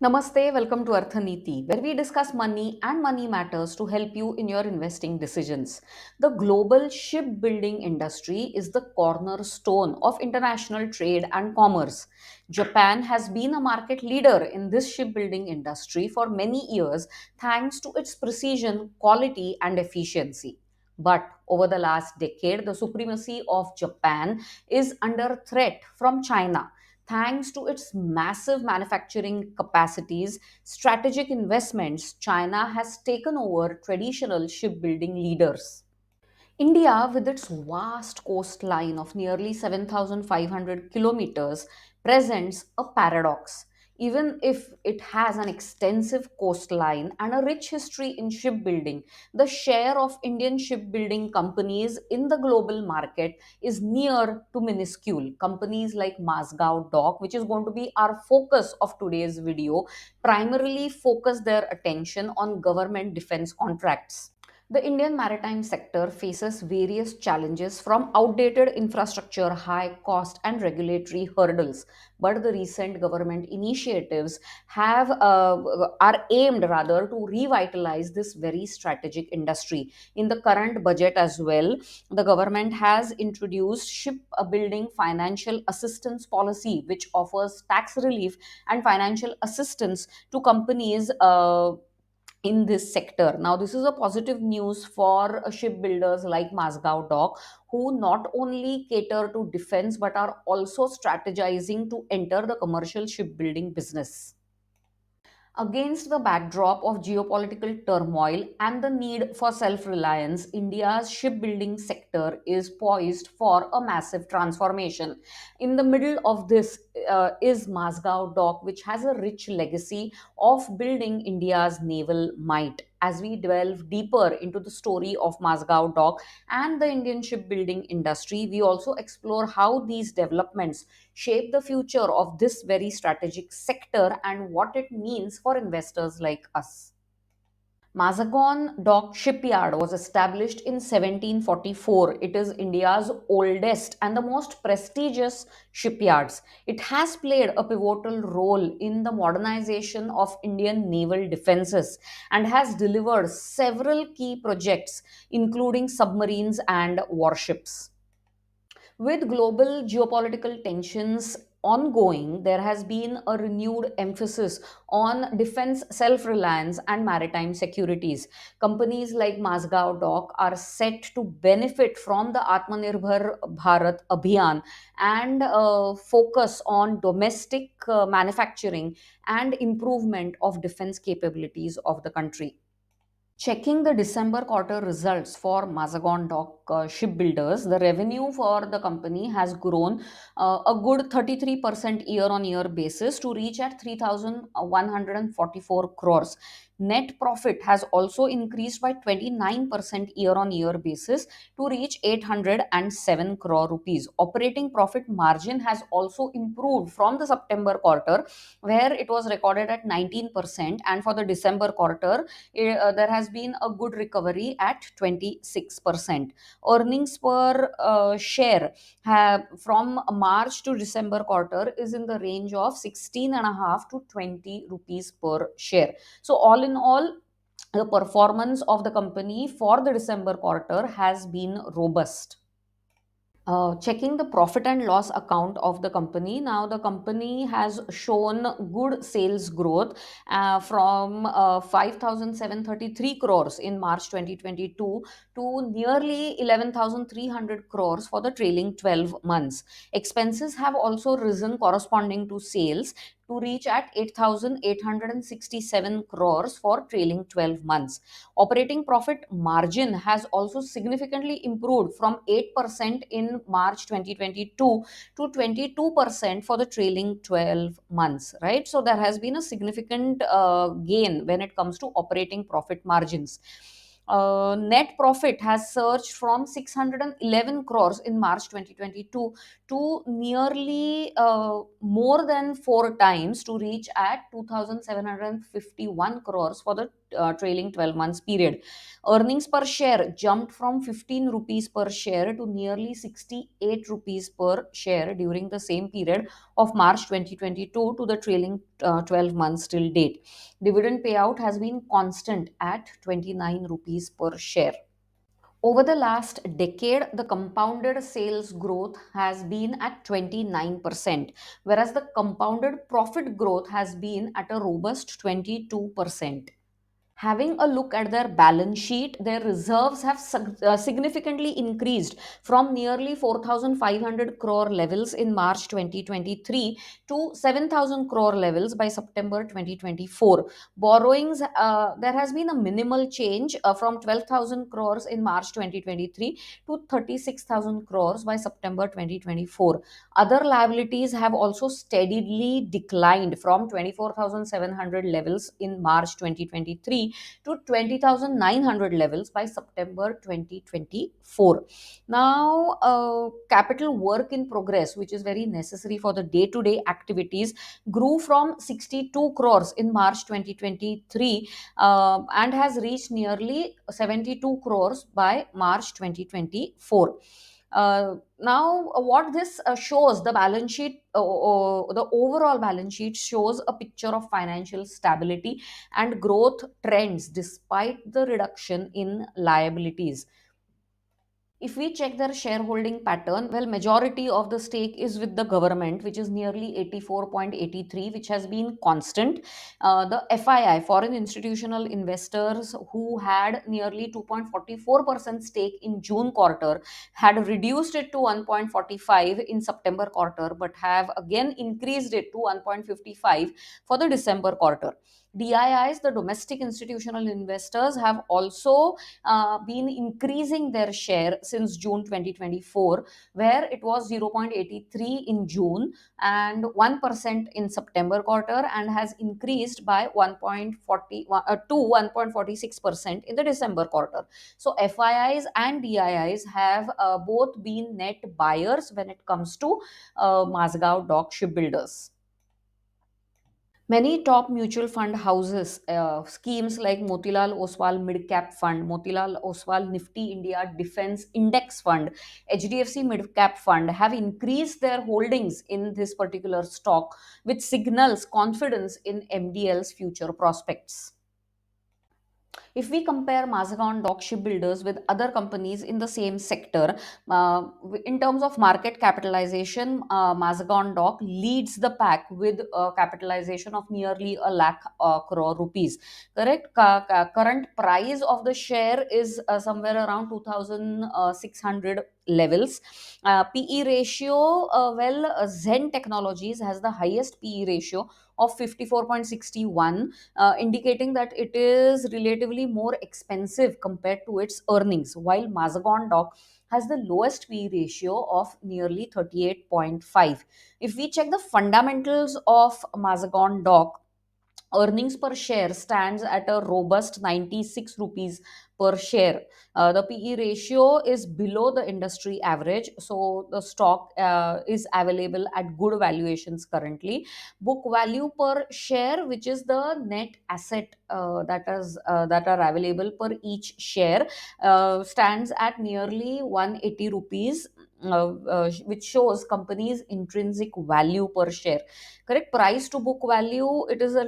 Namaste, welcome to Arthaniti, where we discuss money and money matters to help you in your investing decisions. The global shipbuilding industry is the cornerstone of international trade and commerce. Japan has been a market leader in this shipbuilding industry for many years thanks to its precision, quality, and efficiency. But over the last decade, the supremacy of Japan is under threat from China thanks to its massive manufacturing capacities, strategic investments, China has taken over traditional shipbuilding leaders. India, with its vast coastline of nearly 7,500 kilometers, presents a paradox. Even if it has an extensive coastline and a rich history in shipbuilding, the share of Indian shipbuilding companies in the global market is near to minuscule. Companies like Mazagon Dock, which is going to be our focus of today's video, primarily focus their attention on government defense contracts. The Indian maritime sector faces various challenges from outdated infrastructure, high cost, and regulatory hurdles. But the recent government initiatives are aimed rather to revitalize this very strategic industry. In the current budget as well, the government has introduced shipbuilding financial assistance policy, which offers tax relief and financial assistance to companies. In this sector. Now, this is a positive news for shipbuilders like Mazagon Dock, who not only cater to defense but are also strategizing to enter the commercial shipbuilding business. Against the backdrop of geopolitical turmoil and the need for self reliance, India's shipbuilding sector is poised for a massive transformation. In the middle of this is Mazagon Dock, which has a rich legacy of building India's naval might. As we delve deeper into the story of Mazagon Dock and the Indian shipbuilding industry, we also explore how these developments shape the future of this very strategic sector and what it means for investors like us. Mazagon Dock Shipyard was established in 1744. It is India's oldest and the most prestigious shipyards. It has played a pivotal role in the modernization of Indian naval defenses and has delivered several key projects, including submarines and warships. With global geopolitical tensions ongoing, there has been a renewed emphasis on defense self reliance and maritime securities. Companies like Mazagon Dock are set to benefit from the Atmanirbhar Bharat Abhiyan and focus on domestic manufacturing and improvement of defense capabilities of the country. Checking the December quarter results for Mazagon Dock Shipbuilders, the revenue for the company has grown a good 33% year on year basis to reach at 3,144 crores. Net profit has also increased by 29% year on year basis to reach 807 crore rupees. Operating profit margin has also improved from the September quarter, where it was recorded at 19%, and for the December quarter, there has been a good recovery at 26%. Earnings per share have from March to December quarter is in the range of 16.5 to 20 rupees per share. So all in all, the performance of the company for the December quarter has been robust. Checking the profit and loss account of the company. Now, the company has shown good sales growth from 5,733 crores in March 2022 to nearly 11,300 crores for the trailing 12 months. Expenses have also risen corresponding to sales to reach at 8,867 crores for trailing 12 months. Operating profit margin has also significantly improved from 8% in March 2022 to 22% for the trailing 12 months, right? So there has been a significant gain when it comes to operating profit margins. Net profit has surged from 611 crores in March 2022 to nearly more than four times to reach at 2,751 crores for the trailing 12 months period. Earnings per share jumped from 15 rupees per share to nearly 68 rupees per share during the same period of March 2022 to the trailing 12 months till date. Dividend payout has been constant at 29 rupees per share. Over the last decade, the compounded sales growth has been at 29%, whereas the compounded profit growth has been at a robust 22%. Having a look at their balance sheet, their reserves have significantly increased from nearly 4,500 crore levels in March 2023 to 7,000 crore levels by September 2024. Borrowings, there has been a minimal change from 12,000 crores in March 2023 to 36,000 crores by September 2024. Other liabilities have also steadily declined from 24,700 levels in March 2023 to 20,900 levels by September 2024. Now, capital work in progress, which is very necessary for the day to day activities, grew from 62 crores in March 2023 and has reached nearly 72 crores by March 2024. Now, what this shows, the balance sheet, the overall balance sheet shows a picture of financial stability and growth trends despite the reduction in liabilities. If we check their shareholding pattern, well, majority of the stake is with the government, which is nearly 84.83, which has been constant. The FII, foreign institutional investors, who had nearly 2.44% stake in June quarter, had reduced it to 1.45 in September quarter, but have again increased it to 1.55 for the December quarter. DIIs, the domestic institutional investors, have also been increasing their share since June 2024, where it was 0.83 in June and 1% in September quarter, and has increased by 1.40 to 1.46% in the December quarter. So FIIs and DIIs have both been net buyers when it comes to Mazagon Dock Shipbuilders. Many top mutual fund houses, schemes like Motilal Oswal Mid Cap Fund, Motilal Oswal Nifty India Defense Index Fund, HDFC Mid Cap Fund, have increased their holdings in this particular stock, which signals confidence in MDL's future prospects. If we compare Mazagon Dock Shipbuilders with other companies in the same sector, in terms of market capitalization, Mazagon Dock leads the pack with a capitalization of nearly a lakh crore rupees. Correct? Current price of the share is somewhere around 2,600 levels. PE ratio, well, Zen Technologies has the highest PE ratio of 54.61, indicating that it is relatively more expensive compared to its earnings, while Mazagon Dock has the lowest PE ratio of nearly 38.5. If we check the fundamentals of Mazagon Dock, earnings per share stands at a robust 96 rupees per share. The PE ratio is below the industry average, so the stock is available at good valuations currently. Book value per share, which is the net asset that are available per each share, stands at nearly 180 rupees. Which shows company's intrinsic value per share. Correct. Price to book value, it is a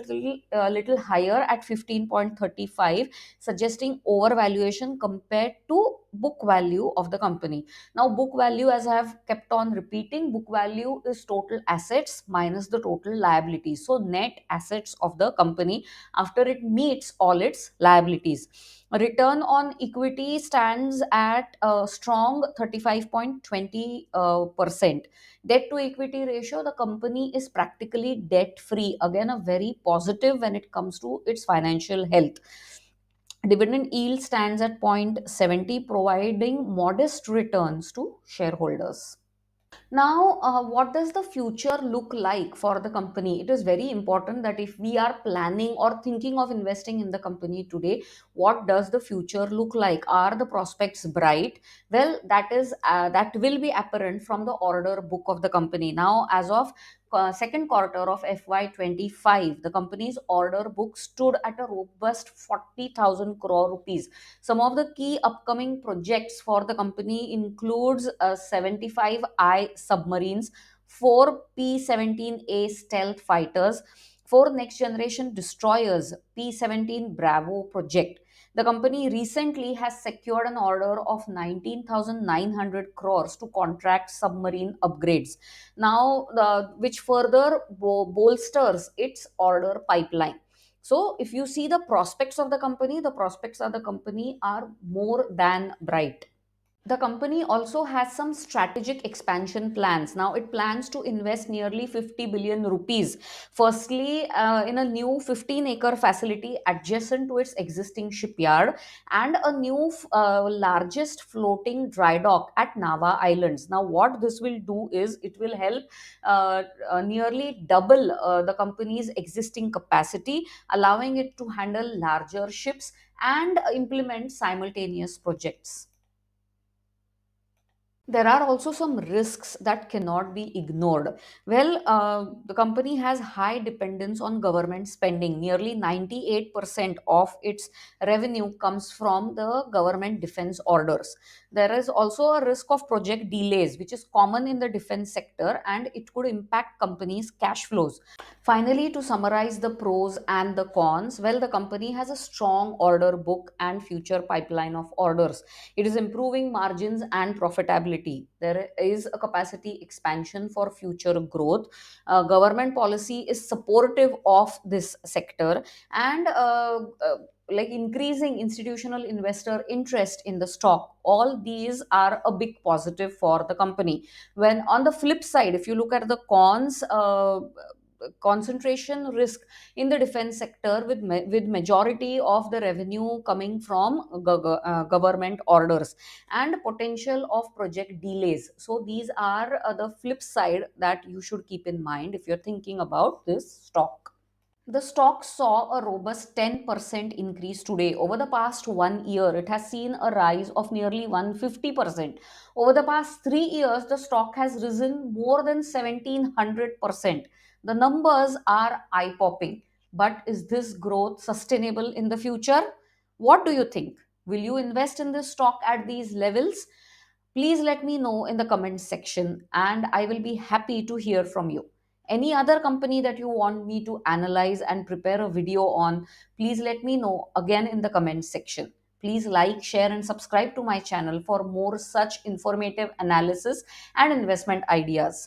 little higher at 15.35, suggesting overvaluation compared to book value of the company. Now, book value, as I have kept on repeating, book value is total assets minus the total liabilities. So net assets of the company after it meets all its liabilities. Return on equity stands at a strong 35.20%. Debt to equity ratio, the company is practically debt free. Again, a very positive when it comes to its financial health. Dividend yield stands at 0.70, providing modest returns to shareholders. Now, what does the future look like for the company? It is very important that if we are planning or thinking of investing in the company today, what does the future look like? Are the prospects bright? Well, that will be apparent from the order book of the company. Now, as of second quarter of FY25, the company's order book stood at a robust 40,000 crore rupees. Some of the key upcoming projects for the company includes 75I submarines, 4 P-17A stealth fighters, 4 next generation destroyers, P-17 Bravo project. The company recently has secured an order of 19,900 crores to contract submarine upgrades. Now, which further bolsters its order pipeline. So, if you see the prospects of the prospects of the company are more than bright. The company also has some strategic expansion plans. Now it plans to invest nearly 50 billion rupees. Firstly, in a new 15-acre facility adjacent to its existing shipyard, and a new largest floating dry dock at Nava Islands. Now, what this will do is it will help nearly double the company's existing capacity, allowing it to handle larger ships and implement simultaneous projects. There are also some risks that cannot be ignored. Well, the company has high dependence on government spending. Nearly 98% of its revenue comes from the government defense orders. There is also a risk of project delays, which is common in the defense sector, and it could impact companies' cash flows. Finally, to summarize the pros and the cons, well, the company has a strong order book and future pipeline of orders. It is improving margins and profitability. There is a capacity expansion for future growth. Government policy is supportive of this sector, and like increasing institutional investor interest in the stock. All these are a big positive for the company. When on the flip side, if you look at the cons, concentration risk in the defense sector, with with majority of the revenue coming from government orders, and potential of project delays. So these are the flip side that you should keep in mind if you're thinking about this stock. The stock saw a robust 10% increase today. Over the past 1 year, it has seen a rise of nearly 150%. Over the past 3 years, the stock has risen more than 1700%. The numbers are eye popping. But is this growth sustainable in the future? What do you think? Will you invest in this stock at these levels? Please let me know in the comments section, and I will be happy to hear from you. Any other company that you want me to analyze and prepare a video on, please let me know again in the comments section. Please like, share, and subscribe to my channel for more such informative analysis and investment ideas.